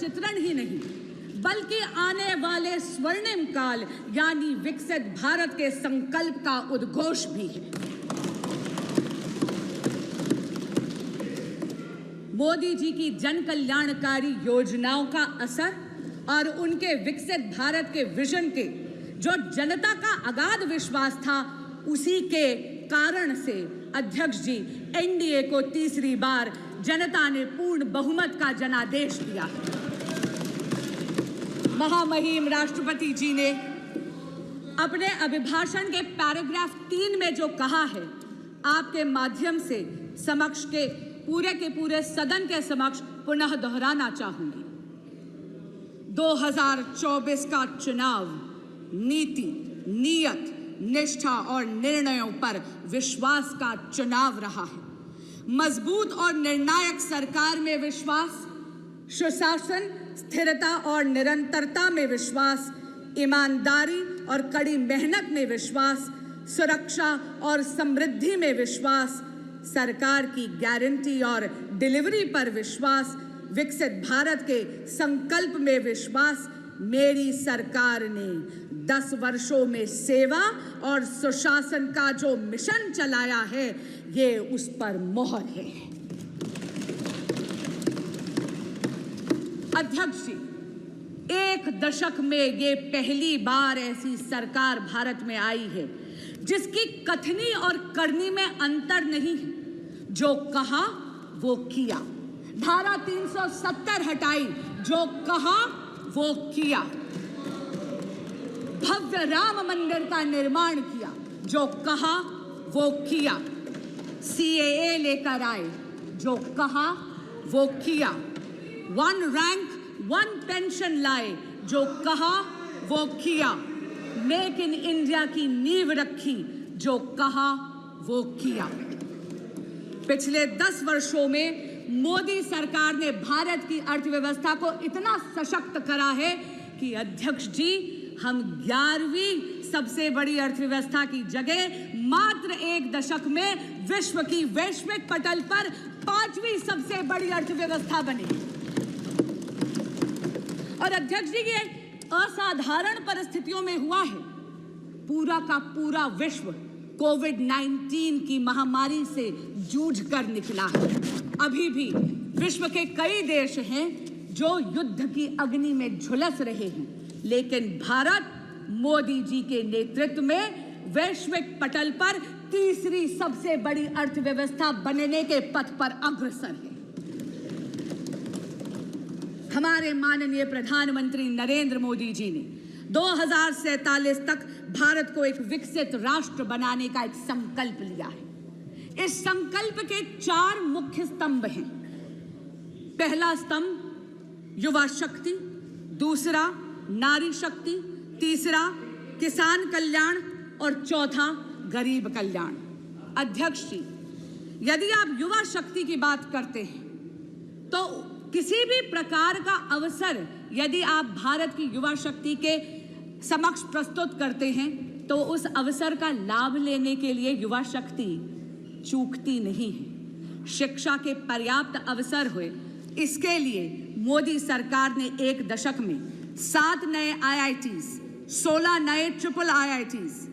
चित्रण ही नहीं बल्कि आने वाले स्वर्णिम काल यानी विकसित भारत के संकल्प का उद्घोष भी है। मोदी जी की जन कल्याणकारी योजनाओं का असर और उनके विकसित भारत के विजन के जो जनता का अगाध विश्वास था, उसी के कारण से अध्यक्ष जी एनडीए को तीसरी बार जनता ने पूर्ण बहुमत का जनादेश दिया। महामहिम राष्ट्रपति जी ने अपने अभिभाषण के पैराग्राफ 3 में जो कहा है, आपके माध्यम से समक्ष के पूरे सदन के समक्ष पुनः दोहराना चाहूंगी। 2024 का चुनाव नीति, नियत, निष्ठा और निर्णयों पर विश्वास का चुनाव रहा है। मजबूत और निर्णायक सरकार में विश्वास, सुशासन, स्थिरता और निरंतरता में विश्वास, ईमानदारी और कड़ी मेहनत में विश्वास, सुरक्षा और समृद्धि में विश्वास, सरकार की गारंटी और डिलीवरी पर विश्वास, विकसित भारत के संकल्प में विश्वास। मेरी सरकार ने 10 वर्षों में सेवा और सुशासन का जो मिशन चलाया है, ये उस पर मोहर है। अध्यक्ष जी, 1 दशक में ये पहली बार ऐसी सरकार भारत में आई है जिसकी कथनी और करनी में अंतर नहीं है। जो कहा वो किया। धारा 370 हटाई, जो कहा वो किया। भव्य राम मंदिर का निर्माण किया, जो कहा वो किया। सीएए लेकर आए, जो कहा वो किया। 1 रैंक 1 पेंशन लाए, जो कहा वो किया। मेक इन इंडिया की नींव रखी, जो कहा वो किया। पिछले 10 वर्षों में मोदी सरकार ने भारत की अर्थव्यवस्था को इतना सशक्त करा है कि अध्यक्ष जी, हम 11वीं सबसे बड़ी अर्थव्यवस्था की जगह मात्र 1 दशक में विश्व की वैश्विक पटल पर 5वीं सबसे बड़ी अर्थव्यवस्था बनी। और अध्यक्ष जी, ये असाधारण परिस्थितियों में हुआ है। पूरा का पूरा विश्व कोविड-19 की महामारी से जूझकर निकला है। अभी भी विश्व के कई देश हैं जो युद्ध की अग्नि में झुलस रहे हैं, लेकिन भारत मोदी जी के नेतृत्व में वैश्विक पटल पर तीसरी सबसे बड़ी अर्थव्यवस्था बनने के पथ पर अग्रसर है। हमारे माननीय प्रधानमंत्री नरेंद्र मोदी जी ने 2047 तक भारत को एक विकसित राष्ट्र बनाने का एक संकल्प लिया है। इस संकल्प के 4 मुख्य स्तंभ हैं। पहला स्तंभ युवा शक्ति, दूसरा नारी शक्ति, तीसरा किसान कल्याण और चौथा गरीब कल्याण। अध्यक्ष जी, यदि आप युवा शक्ति की बात करते हैं तो किसी भी प्रकार का अवसर यदि आप भारत की युवा शक्ति के समक्ष प्रस्तुत करते हैं तो उस अवसर का लाभ लेने के लिए युवा शक्ति चूकती नहीं है। शिक्षा के पर्याप्त अवसर हुए, इसके लिए मोदी सरकार ने 1 दशक में 7 नए IITs, 16 नए ट्रिपल IITs,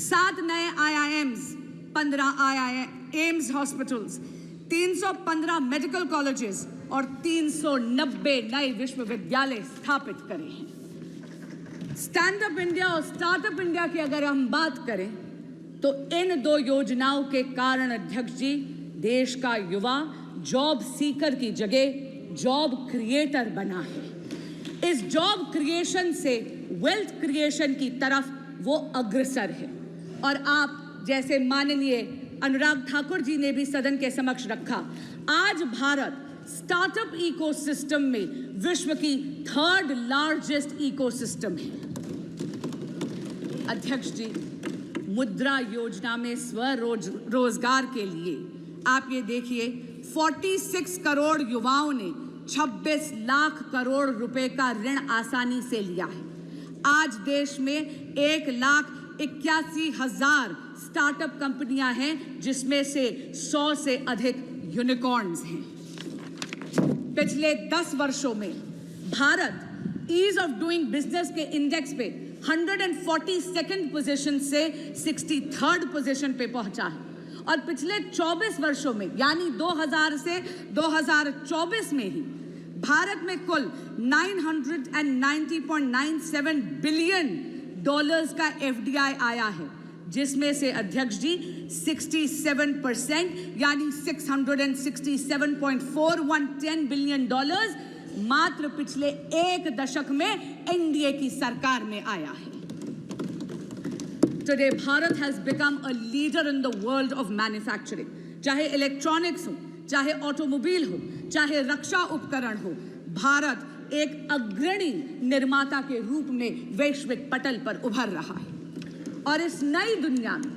7 नए IIMs, 15 AIIMS hospitals, 315 medical colleges और 390 नए विश्वविद्यालय स्थापित करे हैं। स्टैंड अप इंडिया और स्टार्टअप इंडिया की अगर हम बात करें तो इन 2 योजनाओं के कारण अध्यक्ष जी, देश का युवा जॉब सीकर की जगह जॉब क्रिएटर बना है। इस जॉब क्रिएशन से वेल्थ क्रिएशन की तरफ वो अग्रसर है। और आप जैसे माननीय अनुराग ठाकुर जी ने भी सदन के समक्ष रखा, आज भारत स्टार्टअप इकोसिस्टम में विश्व की 3rd लार्जेस्ट इकोसिस्टम है। अध्यक्ष जी, मुद्रा योजना में स्वरोजगार के लिए आप ये देखिए 46 करोड़ युवाओं ने 26 लाख करोड़ रुपए का ऋण आसानी से लिया है। आज देश में 1,81,000 स्टार्टअप कंपनियां हैं, जिसमें से 100 से अधिक यूनिकॉर्न्स हैं। पिछले 10 वर्षों में Bharat ease of doing business के इंडेक्स पे 142nd पोजीशन से 63rd पोजीशन पे पहुंचा है और पिछले 24 वर्षों में यानी 2000 से 2024 में ही भारत में कुल 990.97 बिलियन डॉलर्स का FDI आया है, जिसमें से अध्यक्ष जी 67% यानी 667.4110 बिलियन डॉलर्स मात्र पिछले एक दशक में एनडीए की सरकार में आया है। Today, Bharat has become a leader in the world of manufacturing. चाहे इलेक्ट्रॉनिक्स हो, चाहे ऑटोमोबाइल हो, चाहे रक्षा उपकरण हो, भारत एक अग्रणी निर्माता के रूप में वैश्विक पटल पर उभर रहा है। और इस नई दुनिया में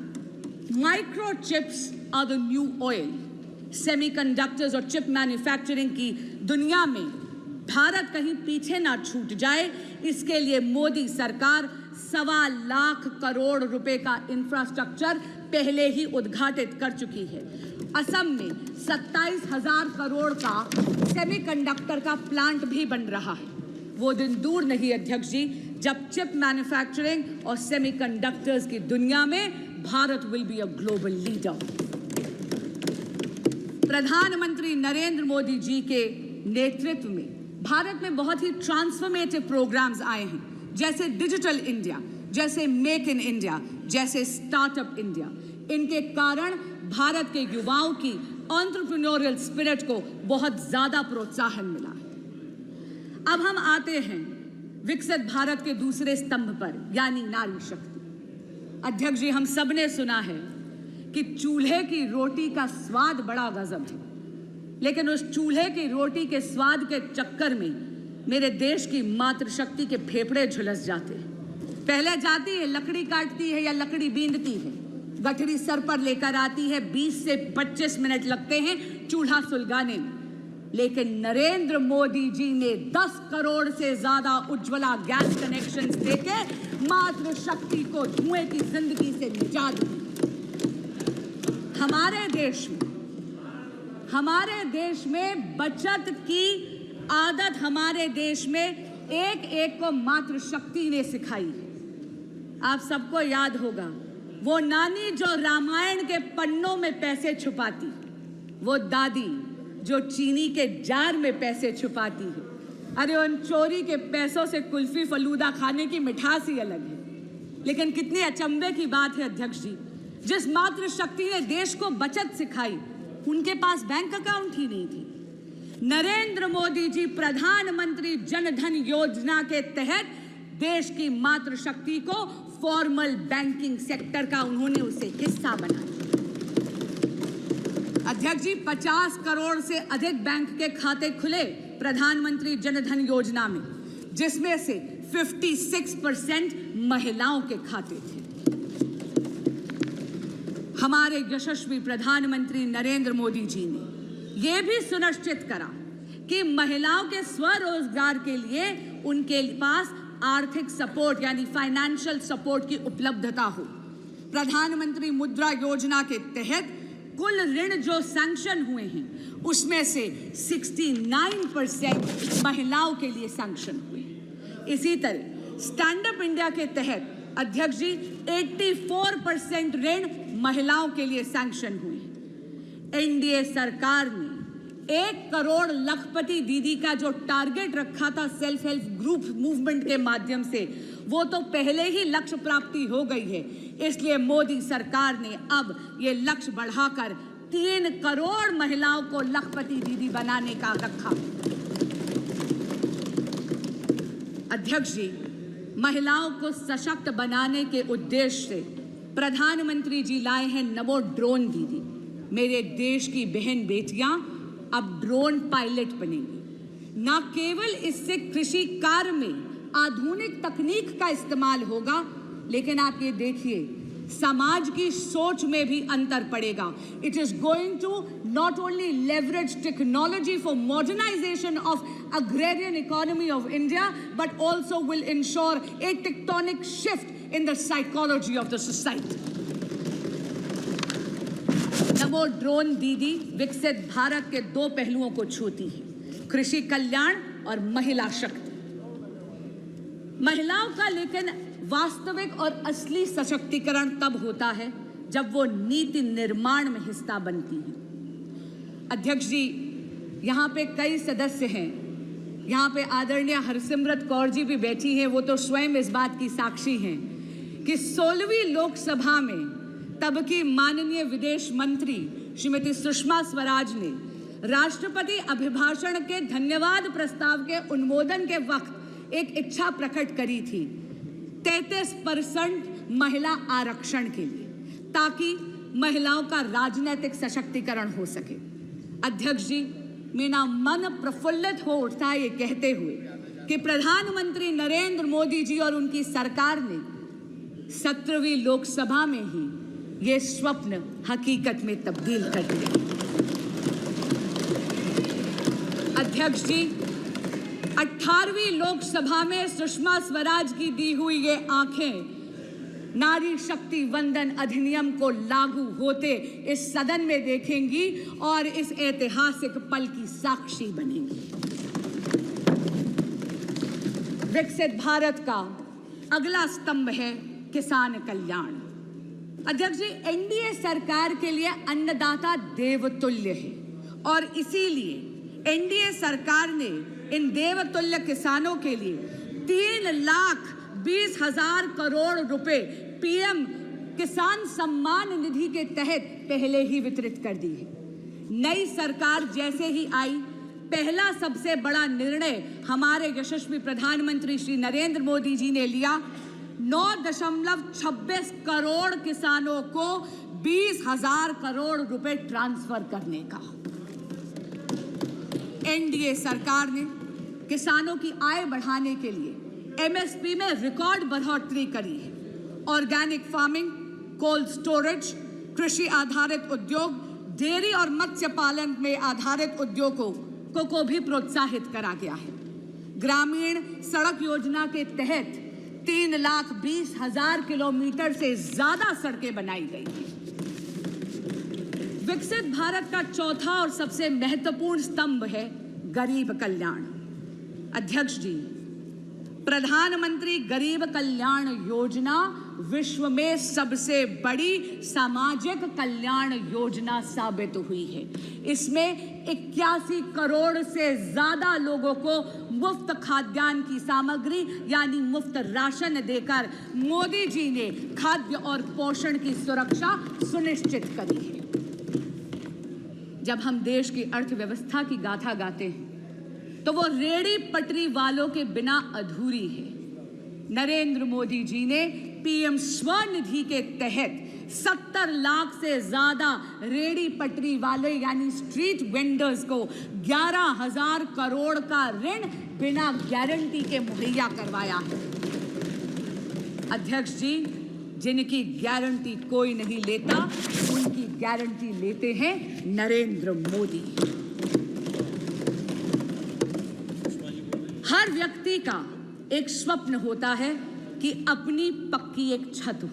microchips are the new oil. Semiconductors और चिप मैन्युफैक्चरिंग की दुनिया में भारत कहीं पीछे ना छूट जाए, इसके लिए मोदी सरकार 1.25 लाख करोड़ रुपए का इंफ्रास्ट्रक्चर पहले ही उद्घाटित कर चुकी है। असम में 27,000 करोड़ का सेमीकंडक्टर का प्लांट भी बन रहा है। वो दिन दूर नहीं अध्यक्ष जी जब चिप मैन्युफैक्चरिंग और सेमीकंडक्टर्स की दुनिया में Bharat will be a global leader. प्रधानमंत्री नरेंद्र मोदी जी के नेतृत्व में भारत में बहुत ही ट्रांसफॉर्मेटिव प्रोग्राम्स आए हैं, जैसे डिजिटल इंडिया, जैसे मेक इन इंडिया, जैसे स्टार्टअप इंडिया। इनके कारण भारत के युवाओं की एंटरप्रेन्योरियल स्पिरिट को बहुत ज्यादा प्रोत्साहन मिला है। अब हम आते हैं विकसित भारत के दूसरे स्तंभ पर, यानी नारी शक्ति। अध्यक्ष जी, हम सबने सुना है कि चूल्हे की रोटी का स्वाद बड़ा गजब है, लेकिन उस चूल्हे की रोटी के स्वाद के चक्कर में मेरे देश की मातृशक्ति के फेफड़े झुलस जाते हैं। पहले जाती है, लकड़ी काटती है या लकड़ी बींदती है, गठरी सर पर लेकर आती है, 20 से 25 मिनट लगते हैं चूल्हा सुलगाने में। लेकिन नरेंद्र मोदी जी ने 10 करोड़ से ज्यादा उज्ज्वला गैस कनेक्शंस देके मातृशक्ति को धुएं की जिंदगी से निजात दी। हमारे देश में बचत की आदत हमारे देश में एक एक को मातृशक्ति ने सिखाई है। आप सबको याद होगा वो नानी जो रामायण के पन्नों में पैसे छुपाती, वो दादी जो चीनी के जार में पैसे छुपाती है। अरे उन चोरी के पैसों से कुल्फी फलूदा खाने की मिठास ही अलग है। लेकिन कितनी अचंभे की बात है अध्यक्ष जी, जिस मातृशक्ति ने देश को बचत सिखाई उनके पास बैंक अकाउंट ही नहीं थी। नरेंद्र मोदी जी प्रधानमंत्री जन धन योजना के तहत देश की मातृशक्ति को फॉर्मल बैंकिंग सेक्टर का उन्होंने उसे हिस्सा बनाया। अध्यक्ष जी, 50 करोड़ से अधिक बैंक के खाते खुले प्रधानमंत्री जन धन योजना में, जिसमें से 56% महिलाओं के खाते थे। हमारे यशस्वी प्रधानमंत्री नरेंद्र मोदी जी ने यह भी सुनिश्चित करा कि महिलाओं के स्वरोजगार के लिए उनके पास आर्थिक सपोर्ट यानी फाइनेंशियल सपोर्ट की उपलब्धता हो। प्रधानमंत्री मुद्रा योजना के तहत कुल ऋण जो सैंक्शन हुए हैं उसमें से 69% महिलाओं के लिए सैंक्शन हुए। इसी तरह स्टैंड अप इंडिया के तहत अध्यक्ष जी 84% ऋण महिलाओं के लिए सैंक्शन हुए। एनडीए सरकार ने 1 करोड़ लखपति दीदी का जो टारगेट रखा था सेल्फ हेल्प ग्रुप मूवमेंट के माध्यम से, वो तो पहले ही लक्ष्य प्राप्ति हो गई है। इसलिए मोदी सरकार ने अब ये लक्ष्य बढ़ाकर 3 करोड़ महिलाओं को लखपति दीदी बनाने का रखा। अध्यक्ष जी, महिलाओं को सशक्त बनाने के उद्देश्य से प्रधानमंत्री जी लाए हैं नमो ड्रोन दीदी। मेरे देश की बहन बेटियां अब ड्रोन पायलट बनेंगी। न केवल इससे कृषि कार्य में आधुनिक तकनीक का इस्तेमाल होगा, लेकिन आप ये देखिए समाज की सोच में भी अंतर पड़ेगा। It is going to not only leverage technology for modernisation of agrarian economy of India, but also will ensure a tectonic shift in the psychology of the society. NaMo drone दीदी विकसित भारत के 2 पहलुओं को छूती है, कृषि कल्याण और महिला शक्ति। महिलाओं का लेकिन वास्तविक और असली सशक्तिकरण तब होता है जब वो नीति निर्माण में हिस्सा बनती है। अध्यक्ष जी, यहाँ पे कई सदस्य हैं, यहाँ पे आदरणीय हरसिमरत कौर जी भी बैठी हैं, वो तो स्वयं इस बात की साक्षी हैं कि 16वीं लोकसभा में तब की माननीय विदेश मंत्री श्रीमती सुषमा स्वराज ने राष्ट्रपति अभिभाषण के धन्यवाद प्रस्ताव के अनुमोदन के वक्त एक इच्छा प्रकट करी थी 33% महिला आरक्षण के लिए, ताकि महिलाओं का राजनीतिक सशक्तिकरण हो सके। अध्यक्ष जी, मेरा मन प्रफुल्लित हो उठता है ये कहते हुए कि प्रधानमंत्री नरेंद्र मोदी जी और उनकी सरकार ने 17वीं लोकसभा में ही ये स्वप्न हकीकत में तब्दील कर दिया। अध्यक्ष जी, 18वीं लोकसभा में सुषमा स्वराज की दी हुई ये आंखें नारी शक्ति वंदन अधिनियम को लागू होते इस सदन में देखेंगी और इस ऐतिहासिक पल की साक्षी बनेंगी। विकसित भारत का अगला स्तंभ है किसान कल्याण। अध्यक्ष जी, एनडीए सरकार के लिए अन्नदाता देवतुल्य है और इसीलिए एनडीए सरकार ने इन देवतुल्य किसानों के लिए 3,20,000 करोड़ रुपए पीएम किसान सम्मान निधि के तहत पहले ही वितरित कर दी है। नई सरकार जैसे ही आई, पहला सबसे बड़ा निर्णय हमारे यशस्वी प्रधानमंत्री श्री नरेंद्र मोदी जी ने लिया 9.26 करोड़ किसानों को 20,000 करोड़ रुपए ट्रांसफर करने का। एनडीए सरकार ने किसानों की आय बढ़ाने के लिए एमएसपी में रिकॉर्ड बढ़ोतरी करी है। ऑर्गेनिक फार्मिंग, कोल्ड स्टोरेज, कृषि आधारित उद्योग, डेयरी और मत्स्य पालन में आधारित उद्योगों को भी प्रोत्साहित करा गया है। ग्रामीण सड़क योजना के तहत 3,20,000 किलोमीटर से ज्यादा सड़कें बनाई गई हैं। विकसित भारत का चौथा और सबसे महत्वपूर्ण स्तंभ है गरीब कल्याण। अध्यक्ष जी, प्रधानमंत्री गरीब कल्याण योजना विश्व में सबसे बड़ी सामाजिक कल्याण योजना साबित हुई है। इसमें 81 करोड़ से ज्यादा लोगों को मुफ्त खाद्यान्न की सामग्री यानी मुफ्त राशन देकर मोदी जी ने खाद्य और पोषण की सुरक्षा सुनिश्चित करी है। जब हम देश की अर्थव्यवस्था की गाथा गाते हैं तो वो रेड़ी पटरी वालों के बिना अधूरी है। नरेंद्र मोदी जी ने पीएम स्वनिधि के तहत 70 लाख से ज्यादा रेड़ी पटरी वाले यानी स्ट्रीट वेंडर्स को 11,000 करोड़ का ऋण बिना गारंटी के मुहैया करवाया है। अध्यक्ष जी, जिनकी गारंटी कोई नहीं लेता, उनकी गारंटी लेते हैं नरेंद्र मोदी। हर व्यक्ति का एक स्वप्न होता है कि अपनी पक्की एक छत हो।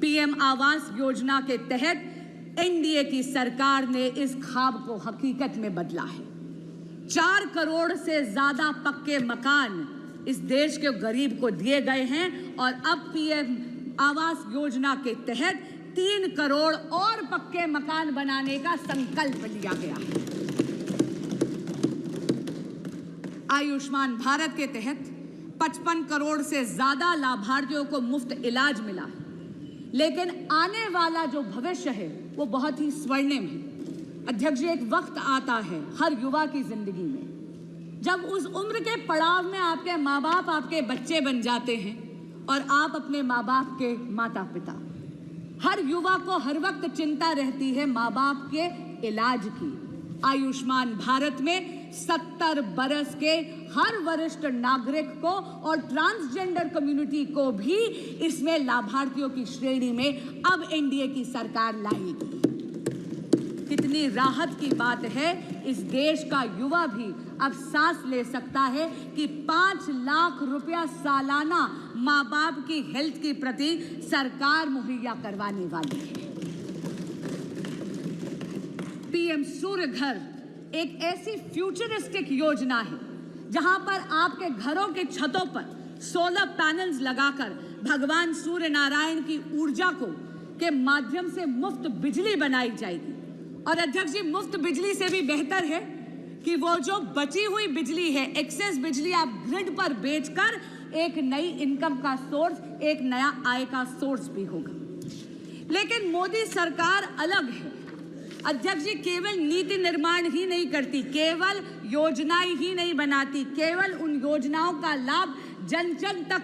पीएम आवास योजना के तहत एनडीए की सरकार ने इस ख्वाब को हकीकत में बदला है। 4 करोड़ से ज्यादा पक्के मकान इस देश के गरीब को दिए गए हैं और अब पीएम आवास योजना के तहत 3 करोड़ और पक्के मकान बनाने का संकल्प लिया गया है। आयुष्मान भारत के तहत 55 करोड़ से ज्यादा लाभार्थियों को मुफ्त इलाज मिला है। लेकिन आने वाला जो भविष्य है वो बहुत ही स्वर्णिम है। अध्यक्ष जी, एक वक्त आता है हर युवा की जिंदगी में जब उस उम्र के पड़ाव में आपके माँ बाप आपके बच्चे बन जाते हैं और आप अपने माँ बाप के माता पिता। हर युवा को हर वक्त चिंता रहती है माँ बाप के इलाज की। आयुष्मान भारत में 70 बरस के हर वरिष्ठ नागरिक को और ट्रांसजेंडर कम्युनिटी को भी इसमें लाभार्थियों की श्रेणी में अब एनडीए की सरकार लाएगी। कितनी राहत की बात है, इस देश का युवा भी अब सांस ले सकता है कि 5 लाख रुपया सालाना माँ बाप की हेल्थ के प्रति सरकार मुहैया करवाने वाली है। पीएम सूर्य घर एक ऐसी फ्यूचरिस्टिक योजना है जहां पर आपके घरों के छतों पर सोलर पैनल्स लगाकर भगवान सूर्य नारायण की ऊर्जा को के माध्यम से मुफ्त बिजली बनाई जाएगी। और अध्यक्ष जी, मुफ्त बिजली से भी बेहतर है कि वो जो बची हुई बिजली है, एक्सेस बिजली, आप ग्रिड पर बेचकर एक नई इनकम का सोर्स, एक नया आय का सोर्स भी होगा। लेकिन मोदी सरकार अलग है अध्यक्ष जी, केवल नीति निर्माण ही नहीं करती, केवल योजनाएं ही नहीं बनाती, केवल उन योजनाओं का लाभ जन जन तक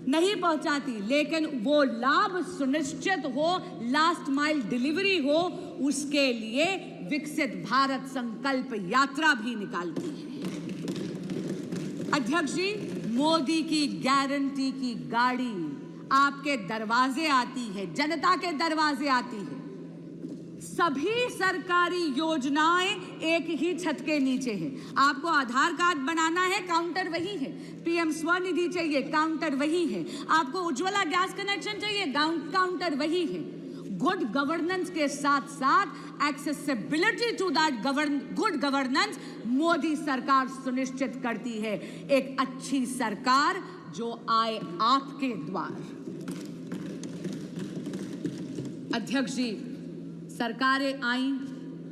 नहीं पहुंचाती, लेकिन वो लाभ सुनिश्चित हो, लास्ट माइल डिलीवरी हो, उसके लिए विकसित भारत संकल्प यात्रा भी निकालती है। अध्यक्ष जी, मोदी की गारंटी की गाड़ी आपके दरवाजे आती है, जनता के दरवाजे आती है। सभी सरकारी योजनाएं एक ही छत के नीचे है। आपको आधार कार्ड बनाना है, काउंटर वही है। पीएम स्वनिधि चाहिए, काउंटर वही है। आपको उज्ज्वला गैस कनेक्शन चाहिए, काउंटर वही है। गुड गवर्नेंस के साथ साथ accessibility to that good governance Modi सरकार सुनिश्चित करती है। एक अच्छी सरकार जो आए आपके द्वार। अध्यक्ष जी, सरकारें आई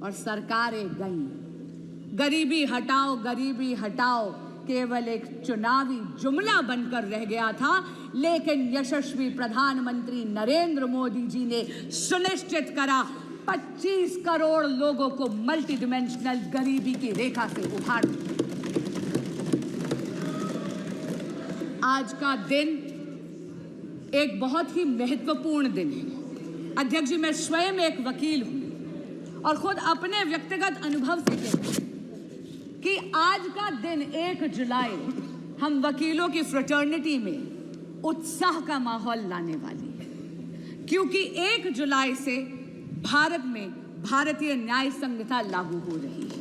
और सरकारें गईं। गरीबी हटाओ, गरीबी हटाओ केवल एक चुनावी जुमला बनकर रह गया था, लेकिन यशस्वी प्रधानमंत्री नरेंद्र मोदी जी ने सुनिश्चित करा 25 करोड़ लोगों को मल्टी डिमेंशनल गरीबी की रेखा से उठार। आज का दिन एक बहुत ही महत्वपूर्ण दिन है। अध्यक्ष जी, मैं स्वयं एक वकील हूं और खुद अपने व्यक्तिगत अनुभव से कहती हूं कि आज का दिन 1 जुलाई हम वकीलों की फ्रेटर्निटी में उत्साह का माहौल लाने वाली है, क्योंकि 1 जुलाई से भारत में भारतीय न्याय संहिता लागू हो रही है।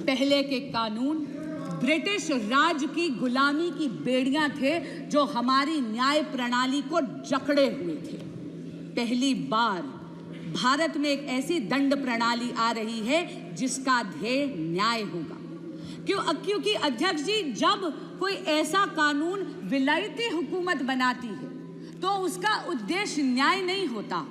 पहले के कानून ब्रिटिश राज की गुलामी की बेड़ियां थे जो हमारी न्याय प्रणाली को जकड़े हुए थे। पहली बार भारत में एक ऐसी दंड प्रणाली आ रही है जिसका ध्येय न्याय होगा। क्योंकि अध्यक्ष जी, जब कोई ऐसा कानून विलायती हुकूमत बनाती है तो उसका उद्देश्य न्याय नहीं होता,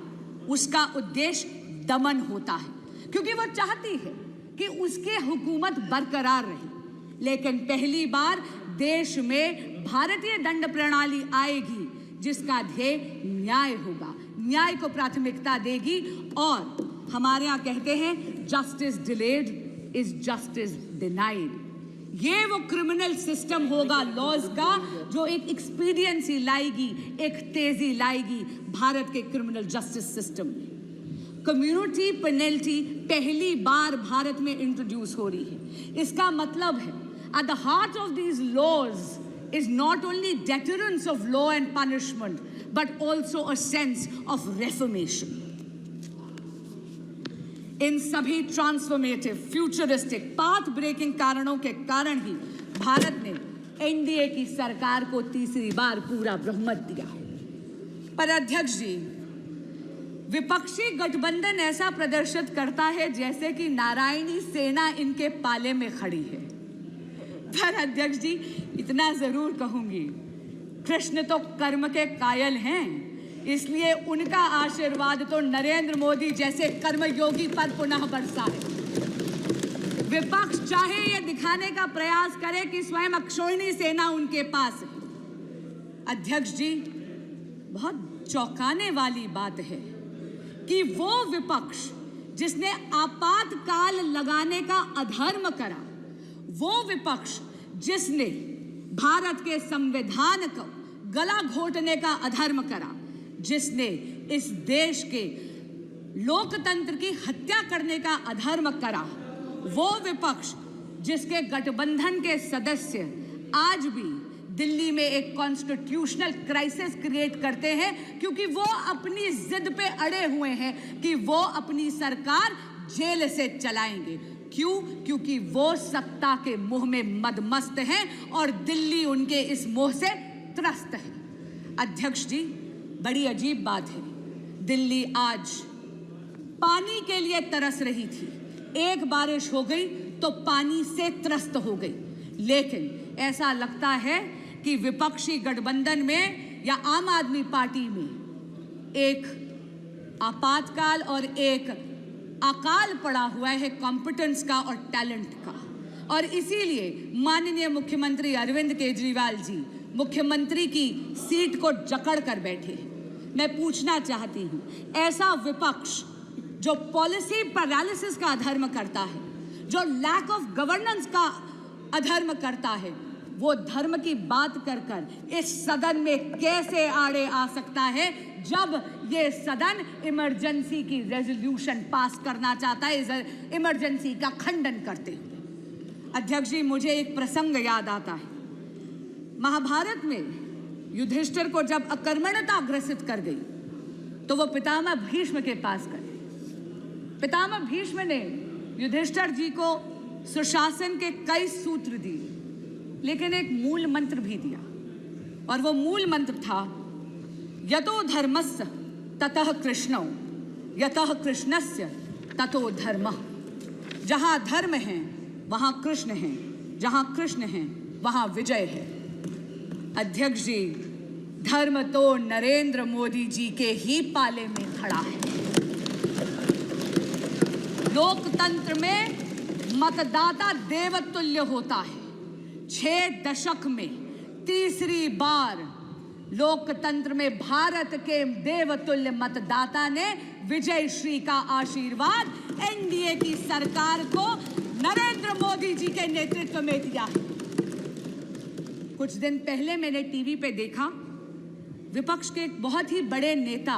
उसका उद्देश्य दमन होता है, क्योंकि वो चाहती है कि उसकी हुकूमत बरकरार रहे। लेकिन पहली बार देश में भारतीय दंड प्रणाली आएगी जिसका ध्येय न्याय होगा, न्याय को प्राथमिकता देगी। और हमारे यहाँ कहते हैं justice delayed is justice denied. ये वो क्रिमिनल सिस्टम होगा लॉज का जो एक एक्सपीडियंसी लाएगी, एक तेजी लाएगी भारत के क्रिमिनल जस्टिस सिस्टम में। कम्युनिटी पेनल्टी पहली बार भारत में इंट्रोड्यूस हो रही है। इसका मतलब है at the heart of these laws is not only deterrence of law and punishment, but also a sense of reformation. इन सभी ट्रांसफॉर्मेटिव, फ्यूचरिस्टिक, पाथ ब्रेकिंग कारणों के कारण ही भारत ने एनडीए की सरकार को तीसरी बार पूरा बहुमत दिया है। पर अध्यक्ष जी, विपक्षी गठबंधन ऐसा प्रदर्शित करता है जैसे कि नारायणी सेना इनके पाले में खड़ी है। पर अध्यक्ष जी, इतना जरूर कहूंगी, कृष्ण तो कर्म के कायल हैं, इसलिए उनका आशीर्वाद तो नरेंद्र मोदी जैसे कर्मयोगी पर पुनः बरसा है। विपक्ष चाहे ये दिखाने का प्रयास करे कि स्वयं अक्षोहिणी सेना उनके पास है। अध्यक्ष जी, बहुत चौंकाने वाली बात है कि वो विपक्ष जिसने आपातकाल लगाने का अधर्म करा, वो विपक्ष जिसने भारत के संविधान को गला घोटने का अधर्म करा, जिसने इस देश के लोकतंत्र की हत्या करने का अधर्म करा, वो विपक्ष जिसके गठबंधन के सदस्य आज भी दिल्ली में एक कॉन्स्टिट्यूशनल क्राइसिस क्रिएट करते हैं, क्योंकि वो अपनी जिद पे अड़े हुए हैं कि वो अपनी सरकार जेल से चलाएंगे। क्यों? क्योंकि वो सत्ता के मोह में मदमस्त हैं और दिल्ली उनके इस मोह से त्रस्त है। अध्यक्ष जी, बड़ी अजीब बात है, दिल्ली आज पानी के लिए तरस रही थी, एक बारिश हो गई तो पानी से त्रस्त हो गई। लेकिन ऐसा लगता है कि विपक्षी गठबंधन में या आम आदमी पार्टी में एक आपातकाल और एक अकाल पड़ा हुआ है कॉम्पिटेंस का और टैलेंट का। और इसीलिए माननीय मुख्यमंत्री अरविंद केजरीवाल जी मुख्यमंत्री की सीट को जकड़ कर बैठे। मैं पूछना चाहती हूं, ऐसा विपक्ष जो पॉलिसी पैरालिसिस का अधर्म करता है, जो लैक ऑफ गवर्नेंस का अधर्म करता है, वो धर्म की बात कर कर इस सदन में कैसे आड़े आ सकता है जब ये सदन इमरजेंसी की रेजोल्यूशन पास करना चाहता है, इमरजेंसी का खंडन करते हुए। अध्यक्ष जी, मुझे एक प्रसंग याद आता है। महाभारत में युधिष्ठिर को जब अकर्मण्यता ग्रसित कर गई तो वो पितामह भीष्म के पास गए। पितामह भीष्म ने युधिष्ठिर जी को सुशासन के कई सूत्र दिए, लेकिन एक मूल मंत्र भी दिया, और वो मूल मंत्र था यतो धर्मस्य ततः कृष्णो, यतः कृष्णस्य ततो धर्मः। जहां धर्म है वहां कृष्ण है, जहां कृष्ण है वहां विजय है। अध्यक्ष जी, धर्म तो नरेंद्र मोदी जी के ही पाले में खड़ा है। लोकतंत्र में मतदाता देवतुल्य होता है। 6 दशक में तीसरी बार लोकतंत्र में भारत के देवतुल्य मतदाता ने विजय श्री का आशीर्वाद एनडीए की सरकार को नरेंद्र मोदी जी के नेतृत्व में दिया है। कुछ दिन पहले मैंने टीवी पे देखा, विपक्ष के एक बहुत ही बड़े नेता